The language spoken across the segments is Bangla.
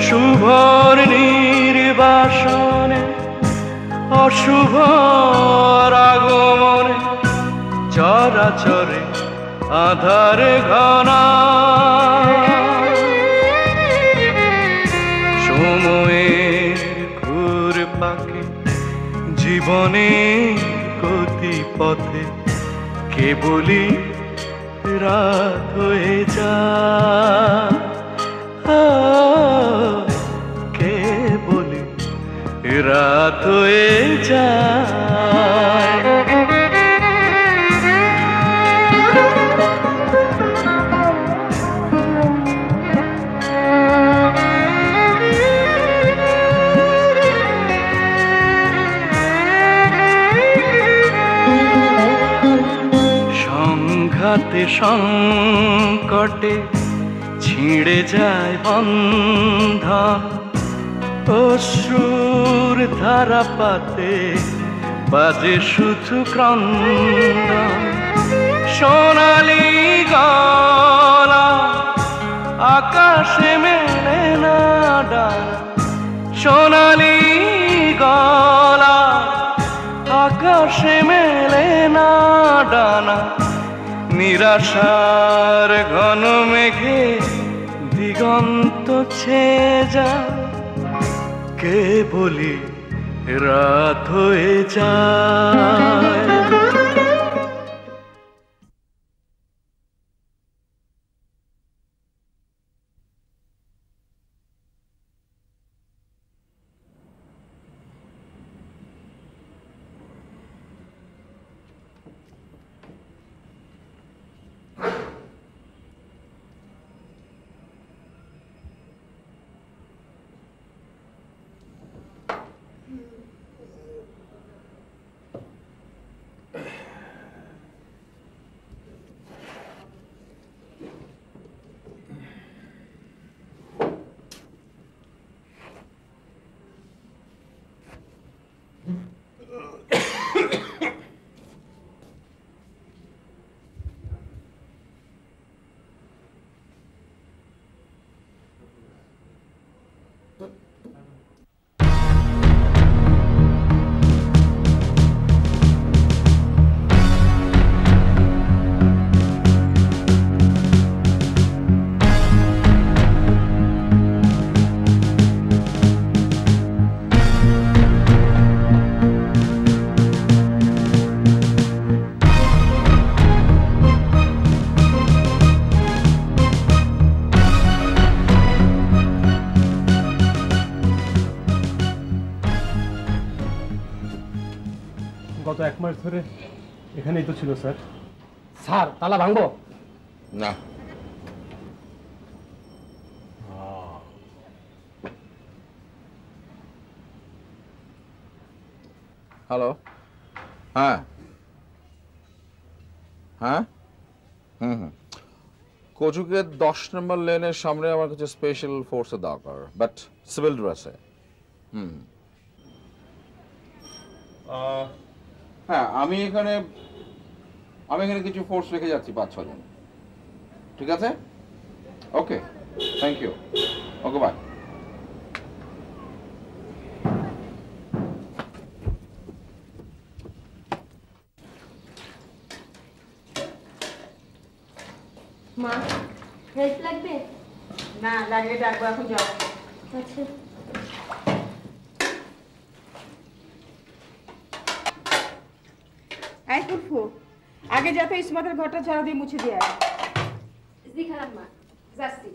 শুভর নির্বাসনে অশুভর আগমনে চরাচরে আধারে ঘনা সময়ের ঘুরপাকে জীবনের গতিপথে কেবলই রাত হয়ে যায় কেবলই রাত হয়ে যায় সংঘাতে সংকটে ছিঁড়ে যায় বন্ধন অশ্রুর ধারাপাতে বাজে শুধু ক্রন্দন সোনালি গলা আকাশে মেলে না ডানা সোনালি গলা আকাশে মেলে না ডানা নিরাশার ঘন মেঘে দিগন্ত ছেয়ে যায় কেবলই রাত হয়ে যায় গত এক মাস ধরে এখানেই তো ছিল স্যার। স্যার তালা ভাঙবো না। হ্যালো, হ্যাঁ হ্যাঁ কচুকে 10 নম্বর লেনের সামনে আমার কাছে স্পেশাল ফোর্সের দরকার, বাট সিভিল ড্রেসে। হ্যাঁ, আমি এখানে কিছু ফোর্স রেখে যাচ্ছি, 5-6 জন। ঠিক আছে, ওকে, থ্যাংক ইউ, ওকে, বাই। মা হেল্প লাগবে? না লাগলে ডাকবো, এখন যাও। আচ্ছা। এই ফুফু, আগে যাতে ইসমাতের ঘরটা ঝাড়ু দিয়ে মুছে দিয়ে আয়। জি খারাপ মা, যাচ্ছি।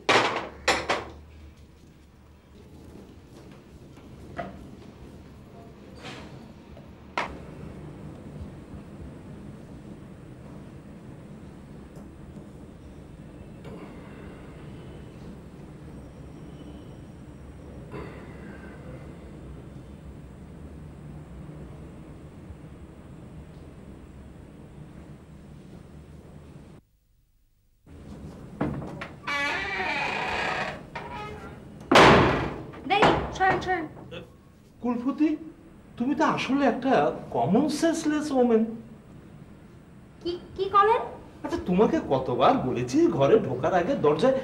সরেন। কুলফুতি, তুমি তো আসলে একটা কমন সেন্সলেস ওমেন। কি কি করেন? আচ্ছা, তোমাকে কতবার বলেছি ঘরে ঢোকার আগে দরজায়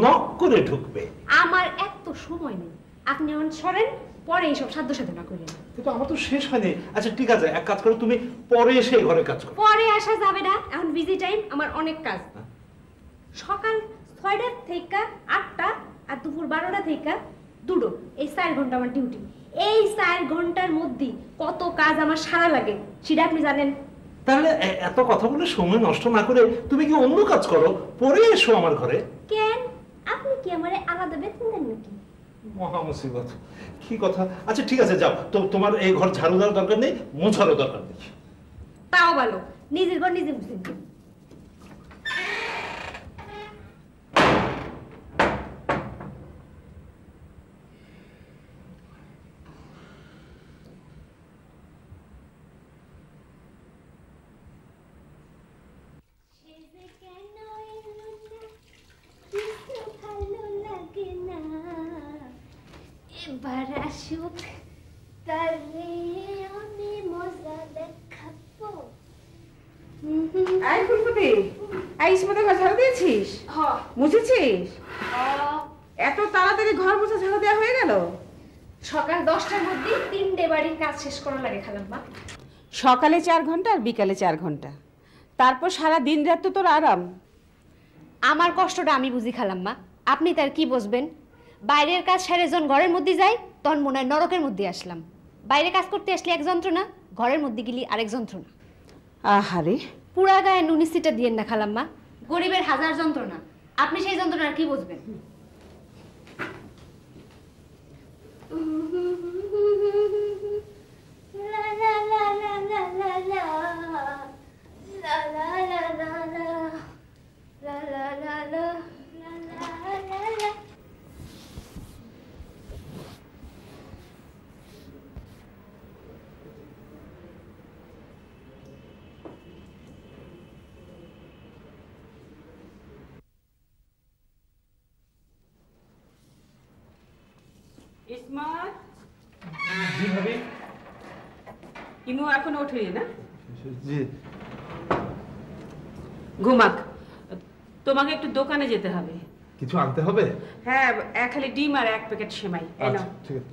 নক করে ঢুকবে। আমার এত সময় নেই, আপনি এখন সরেন, পরে এইসব সাধ্য সাধনা করেন। কিন্তু আমার তো শেষ হয়নি। আচ্ছা ঠিক আছে, এক কাজ করো, তুমি পরে এসে ঘরে কাজ করো। পরে আসা যাবে না, এখন বিজি টাইম, আমার অনেক কাজ। সকাল 6টা থেকে 8টা আর দুপুর 12টা থেকে 2টো, এই 4 ঘন্টা আমার ডিউটি। এই 4 ঘন্টার মধ্যে কত কাজ আমার সারা লাগে সেটা আপনি জানেন? তাহলে এত কথা বলে সময় নষ্ট না করে তুমি কি অন্য কাজ করো, পরে এসো আমার ঘরে। কেন, আপনি কি আমারে আলাদা বেতন দেন নাকি? মহা মুসিবত, কি কথা। আচ্ছা ঠিক আছে, যাও তো, তোমার এই ঘর ঝাড়ু দেওয়ার দরকার নেই, মোছারও দরকার নেই। তাও ভালো, নিজের ঘর নিজে বুঝে দিন। এবার আসুক, তারে আমি মজা দেখাবো। আই ফুলফুতি, আই ইসমতের ঘর ঝাড়ু দিয়েছিস? হ্যাঁ। মুছেছিস? এত তাড়াতাড়ি ঘর মুছে ঝাড়ু দেওয়া হয়ে গেল? সকাল 10টার মধ্যে 3টে বাড়ির কাজ শেষ করা লাগে খালাম্মা। সকালে 4 ঘন্টা আর বিকালে 4 ঘন্টা, তারপর সারা দিন রাত তো তোর আরাম। আমার কষ্টটা আমি বুঝি খালাম্মা, আপনি তার কি বুঝবেন? বাইরের কাজ সেরে যখন ঘরের মধ্যে যাই তখন মনে হয় নরকের মধ্যে আসলাম। বাইরে কাজ করতে আসলে এক যন্ত্রণা, ঘরের মধ্যে গেলি আরেক যন্ত্রণা। আহারে, পুরা গায়ে নুনি সিটা দিয়েন না খালাম্মা, গরিবের হাজার যন্ত্রণা, আপনি সেই যন্ত্রণার কি বুঝবেন? ইসমত, জি ভাবি। ইনু এখনো ওঠেনি না? জি। ঘুমাক, তোমাকে একটু দোকানে যেতে হবে। কিছু আনতে হবে? হ্যাঁ, এক খালি ডিম আর 1 প্যাকেট সেমাই। আচ্ছা ঠিক আছে।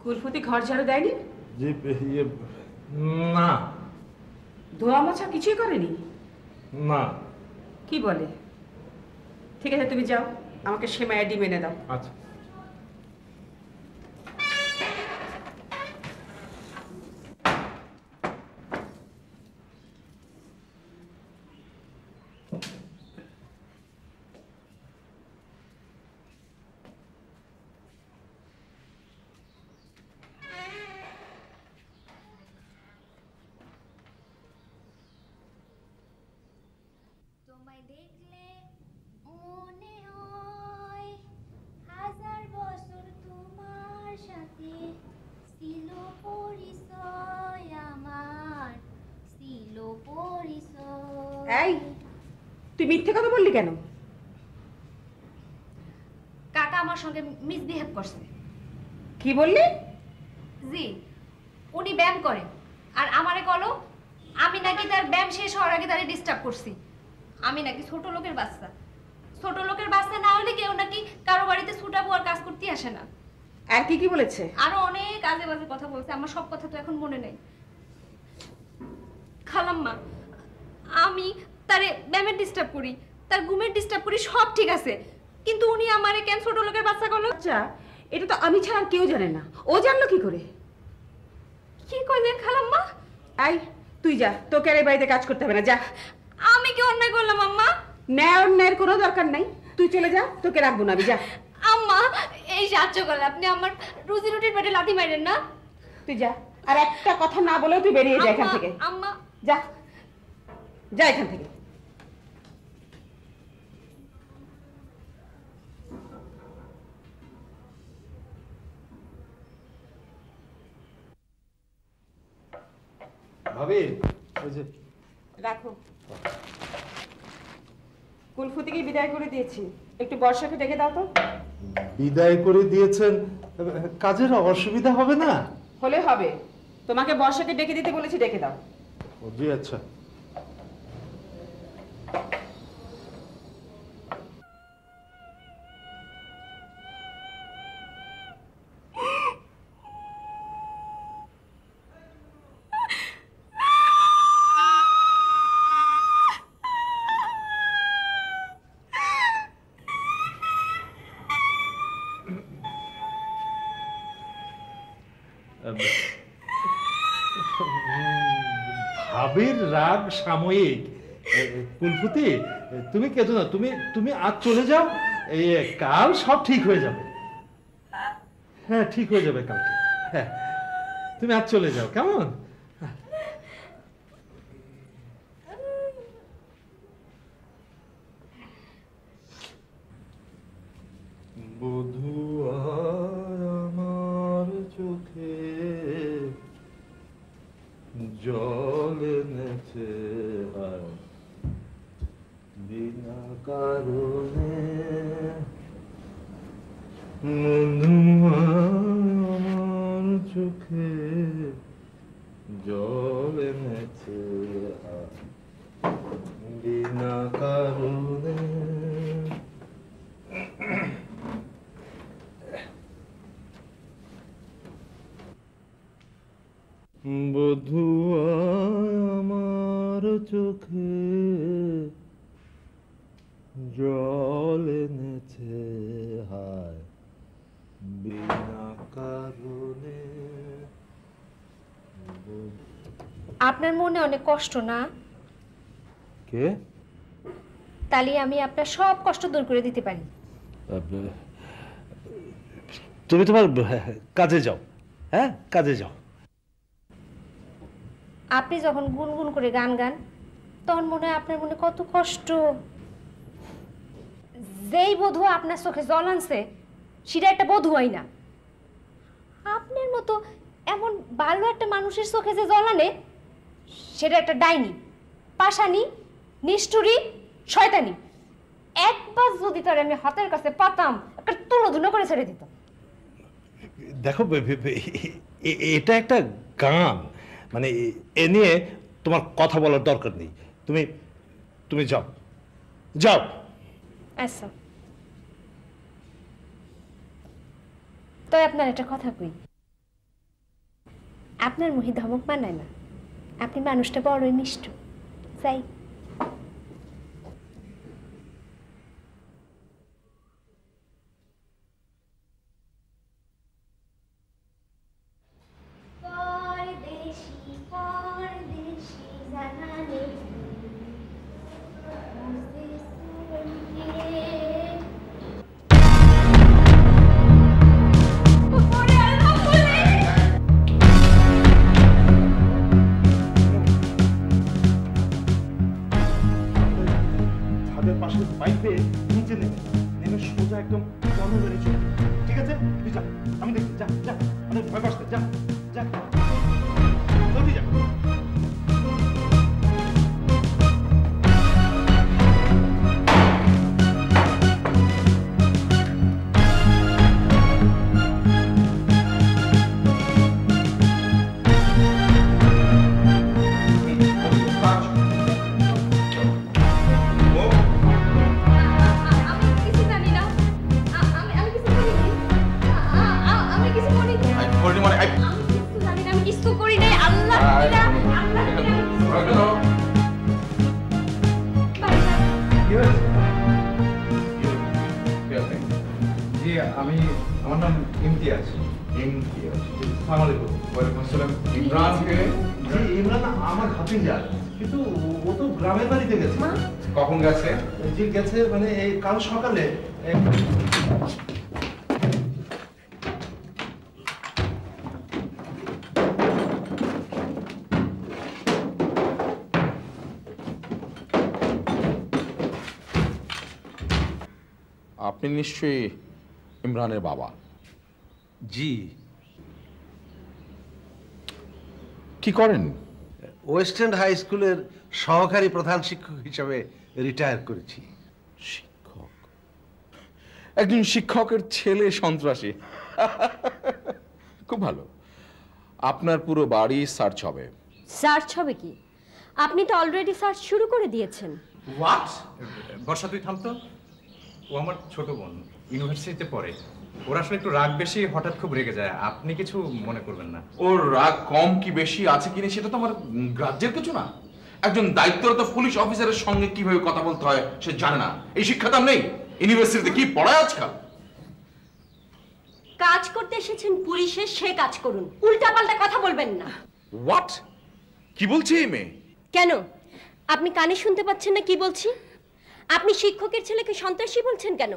কুলফুতি ঘর ঝাড়ু দেয়নি? জি, ইয়ে না। ধোয়া মোছা কিছুই করেনি? না। কি বলে? ঠিক আছে, তুমি যাও, আমাকে সেমাই আর ডিম এনে দাও। আচ্ছা। তোমায় দেখলে মনে হয় 1000 বছর তোমার সাথে ছিল পরিচয়, আমার ছিল পরিচয়। এই, তুই মিথ্যে কথা বললি কেন? কাকা আমার সঙ্গে মিসবিহেভ করছে। কি বললি? জি, উনি ব্যায়াম করে আর আমারে কলো আমি নাকি তার ব্যায়াম শেষ হওয়ার আগে তারে ডিস্টার্ব করছি। আমি নাকি ছোট লোকের বাচ্চা, ছোট লোকের বাচ্চা না হলে কেউ নাকি কারো বাড়িতে ছুটাবো আর কাজ করতে আসে না। আর কি কি বলেছে? আরো অনেক আজে বাজে কথা বলছে, আমার সব কথা তো এখন মনে নেই। খালাম্মা, আমি তারে ব্যায়ামের ডিস্টার্ব করি, তার ঘুমের ডিস্টার্ব করি, সব ঠিক আছে, কিন্তু উনি আমারে কেন ছোট লোকের বাচ্চা করলো? আচ্ছা, এটা তো আমি ছাড়া আর কেউ জানে না, ও জানলো কি করে? কি কইলেন খালাম্মা? আই, তুই যা, তোকে আর এই বাড়িতে কাজ করতে হবে না, যা। আমি কি অন্যায় করলাম আম্মা? ন্যায় অন্যায়ের কোনো দরকার নাই, তুই চলে যা, তোকে রাখবো না আমি, যা। আম্মা, এই সাহায্য করলে আপনি আমার রুজি রুটির পেটে লাথি মারেন না। তুই যা, আর একটা কথা না বলেও তুই বেরিয়ে যা এখান আম্মা, থেকে। আম্মা, যা, যা এখান থেকে। ভাবি, ওই যে রাখো। কুলফুতিকে বিদায় করে দিয়েছি, একটু বর্ষাকে ডেকে দাও তো। বিদায় করে দিয়েছেন, কাজের অসুবিধা হবে না? হলে হবে। তোমাকে বর্ষাকে ডেকে দিতে বলেছি, ডেকে দাও। ও জি, আচ্ছা। ভাবির রাগ সাময়িক। কুলফুতি, তুমি কেঁদো না, তুমি তুমি আজ চলে যাও, কাল সব ঠিক হয়ে যাবে। হ্যাঁ, ঠিক হয়ে যাবে কালকে। হ্যাঁ, তুমি আজ চলে যাও, কেমন? বধূ আমার চোখে জল এনেছে বিনা কারণে, বধূ আমার চোখে জল এনেছে বিনা কারণে। বধূ আমার চোখে জল এনেছে হায় বিনা কারণে। আপনার মনে অনেক কষ্ট না? কে? তাহলে আমি আপনার সব কষ্ট দূর করে দিতে পারি। তুমি তোমার কাজে যাও। হ্যাঁ, কাজে যাও। আপনি যখন গুনগুন করে গান গান, তখন মনে হয় আপনার মনে কত কষ্ট। যেই বধূ আপনার চোখে জল আনছে, সেটা একটা বধূ হয় না। আপনার মতো এমন ভালো একটা মানুষের চোখে যে জল আনে, সেটা একটা ডাইনি, পাশানি, নিষ্ঠুরি, শয়তানি। একবার যদি তার আমি হাতের কাছে পাতাম, একটা তুলোধুনো করে ছেড়ে দিতাম। দেখো, এটা একটা গান, মানে এ নিয়ে তোমার কথা বলার দরকার নেই। তুমি তুমি যাও, যাও। আচ্ছা, তাই আপনার একটা কথা কই, আপনার মুখে ধমক মানায় না। আপনি মানুষটা বড়ই নিষ্ঠুর। যাই। কখন গেছে? জি গেছে, মানে এই কাল সকালে। আপনি নিশ্চয়ই ইমরানের বাবা? জি। কি করেন? ওয়েস্ট এন্ড হাই স্কুলের সহকারী প্রধান শিক্ষক হিসাবে রিটায়ার করেছি। শিক্ষক? একজন শিক্ষকের ছেলে সন্ত্রাসী। খুব ভালো, আপনার পুরো বাড়ি সার্চ হবে। সার্চ হবে কি? আপনি তো অলরেডি সার্চ শুরু করে দিয়েছেন। হোয়াট? বর্ষা, তুই থামতো। ও আমার ছোট বোন, ইউনিভার্সিটিতে পড়ে। ওর আসলে একটু রাগ বেশি, হঠাৎ খুব রেগে যায়। আপনি কিছু মনে করবেন না। ওর রাগ কম কি বেশি আছে কিনা সেটা তো আমার গ্রাহ্যের কিছু না। একজন দায়িত্বরত পুলিশ অফিসারের সঙ্গে কিভাবে কথা বলতে হয় সে জানে না। এই শিক্ষা তার নেই। ইউনিভার্সিটিতে কি পড়ায় আজকাল? কাজ করতে এসেছেন পুলিশে, সে কাজ করুন, উল্টাপাল্টা কথা বলবেন না। হোয়াট? কি বলছে এই মেয়ে? কেন, আপনি কানে শুনতে পাচ্ছেন না কি বলছি? আপনি শিক্ষকের ছেলেকে সন্ত্রাসী বলছেন কেন?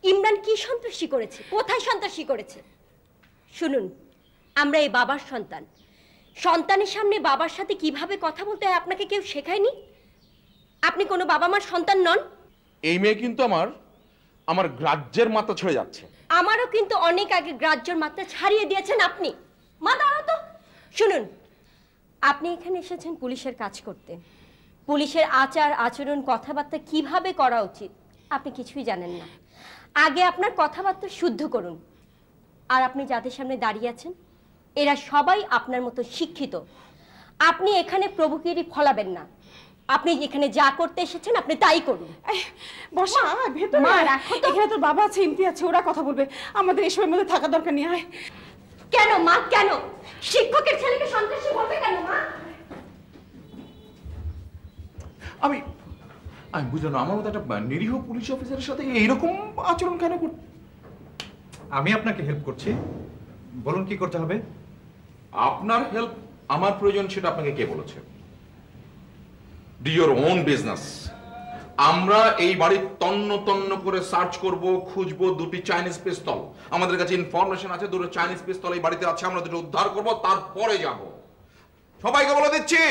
ইমরান কি সন্ত্রাসী করেছে? কোথায় সন্ত্রাসী করেছে? শুনুন, আমরা এই বাবার সন্তান। সন্তানের সামনে বাবার সাথে কিভাবে কথা বলতে হয় আপনাকে কেউ শেখায়নি? আপনি কোনো বাবা মার সন্তান নন। এই মেয়ে কিন্তু আমার গ্রাহ্যের মাত্রা ছড়ে যাচ্ছে। আমারও কিন্তু অনেক আগে গ্রাহ্যের মাত্রা ছাড়িয়ে দিয়েছেন আপনি। মা দাঁড়াও তো। শুনুন, আপনি এখানে এসেছেন পুলিশের কাজ করতে। পুলিশের আচার আচরণ কথাবার্তা কিভাবে করা উচিত আপনি কিছুই জানেন না। আগে আপনার কথাবার্তা শুদ্ধ করুন। আর আপনি যাদের সামনে দাঁড়িয়ে আছেন এরা সবাই আপনার মতো শিক্ষিত। আপনি এখানে প্রভুগিরি ফলাবেন না। আপনি এখানে যা করতে এসেছেন আপনি তাই করুন। বর্ষা, ভেতরে মা, রাখো তো। এখানে তোর বাবা আছে, ইমতি আছে, ওরা কথা বলবে। আমাদের এসবের মধ্যে থাকা দরকার নেই। আয়। কেন মা, কেন শিক্ষকের ছেলেকে সন্ত্রাসী বলবে কেন মা? আমি বুঝলাম না, আমার মতো একটা নিরীহ পুলিশ অফিসারের সাথে এইরকম আচরণ কেন করতে? আমি আপনাকে হেল্প করছি, বলুন কি করতে হবে। আপনার হেল্প আমার প্রয়োজন সেটা আপনাকে কে বলেছে? Do your own business. আমরা এই বাড়ি তন্ন তন্ন করে সার্চ করব, খুঁজবো দুটি চাইনিজ পিস্তল। আমাদের কাছে ইনফরমেশন আছে দুটো চাইনিজ পিস্তল এই বাড়িতে আছে, আমরা দুটো উদ্ধার করব, তারপরে যাব। সবাইকে বলে দিচ্ছি,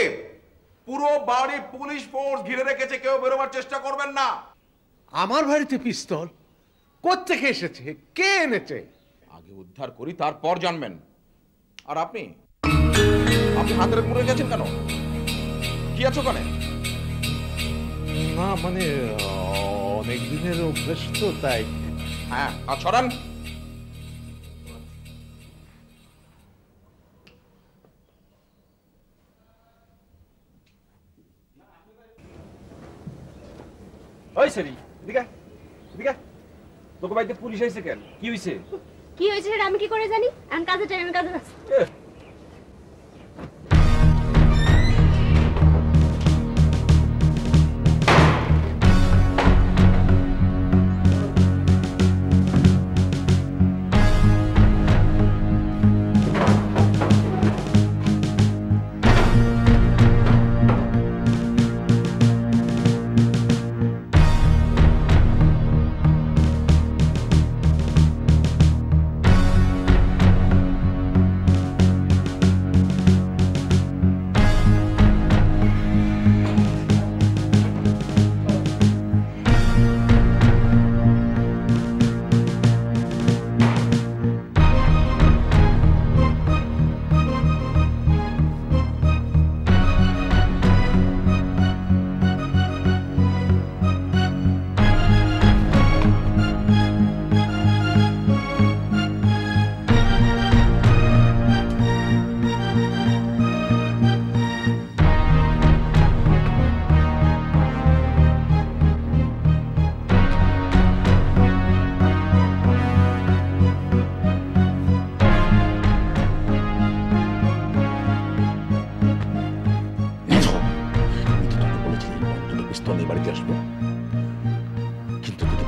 পুরো বাড়ি পুলিশ ফোর্স ঘিরে রেখেছে, কেউ বেরোবার চেষ্টা করবেন না। আমার বাড়িতে পিস্তল কোত্থেকে এসেছে? কে এনেছে? আগে উদ্ধার করি, তারপর জানবেন। আর আপনি হাতের মুড়ে গেছেন কেন? কি আছো ওখানে? না মানে অনেক দিনের অভ্যেস তো, তাই। হ্যাঁ, আর ছড়ান। ওই সেরি, এদিকে এদিকে। তোকে বাড়িতে পুলিশ আইছে কেন? কি হইছে? কি হয়েছে সেটা আমি কি করে জানি? আমি কাজে টাইমে কাজে ব্যস্ত।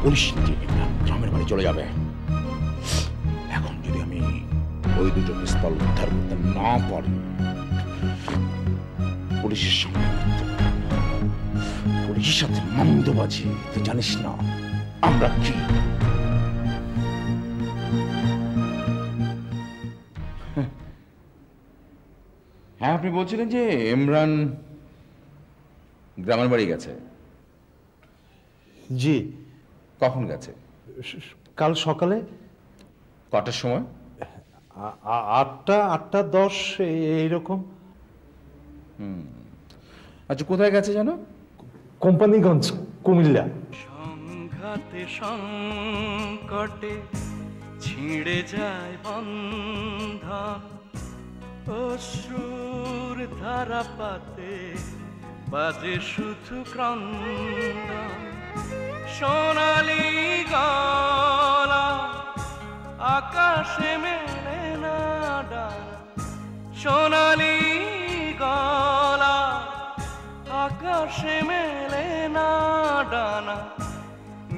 বলিস যে গ্রামের বাড়ি চলে যাবে। এখন যদি আমি ওই দুটো পিস্তল উদ্ধার করতে না পারি, পুলিশের সঙ্গে পুলিশের সাথে মন্দবাজি, তুই জানিস না আমরা কি। হ্যাঁ, আপনি বলছিলেন যে ইমরান গ্রামের বাড়ি গেছে। জি। কখন গেছে? কাল সকালে। কটার সময়? 8টা 10 এইরকম। আচ্ছা, কোথায় গেছে জানো? কোম্পানিগঞ্জ, কুমিল্লা। আঘাতে সংকটে ছিঁড়ে যায় বন্ধন, অশ্রুর ধারাপাতে বাজে শুধু ক্রন্দন। সোনালি গলা আকাশে মেলে না ডানা, সোনালি গলা আকাশে মেলে না ডানা।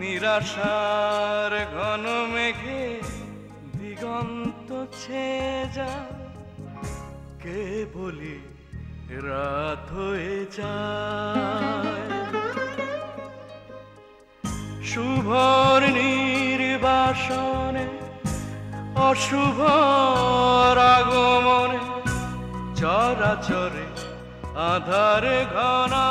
নিরাশার ঘন মেঘে দিগন্ত ছেয়ে যায়, কে বলি রাত হয়ে যায়। শুভর নির্বাসনে অশুভ আগমনে চরাচরে আধার ঘনা।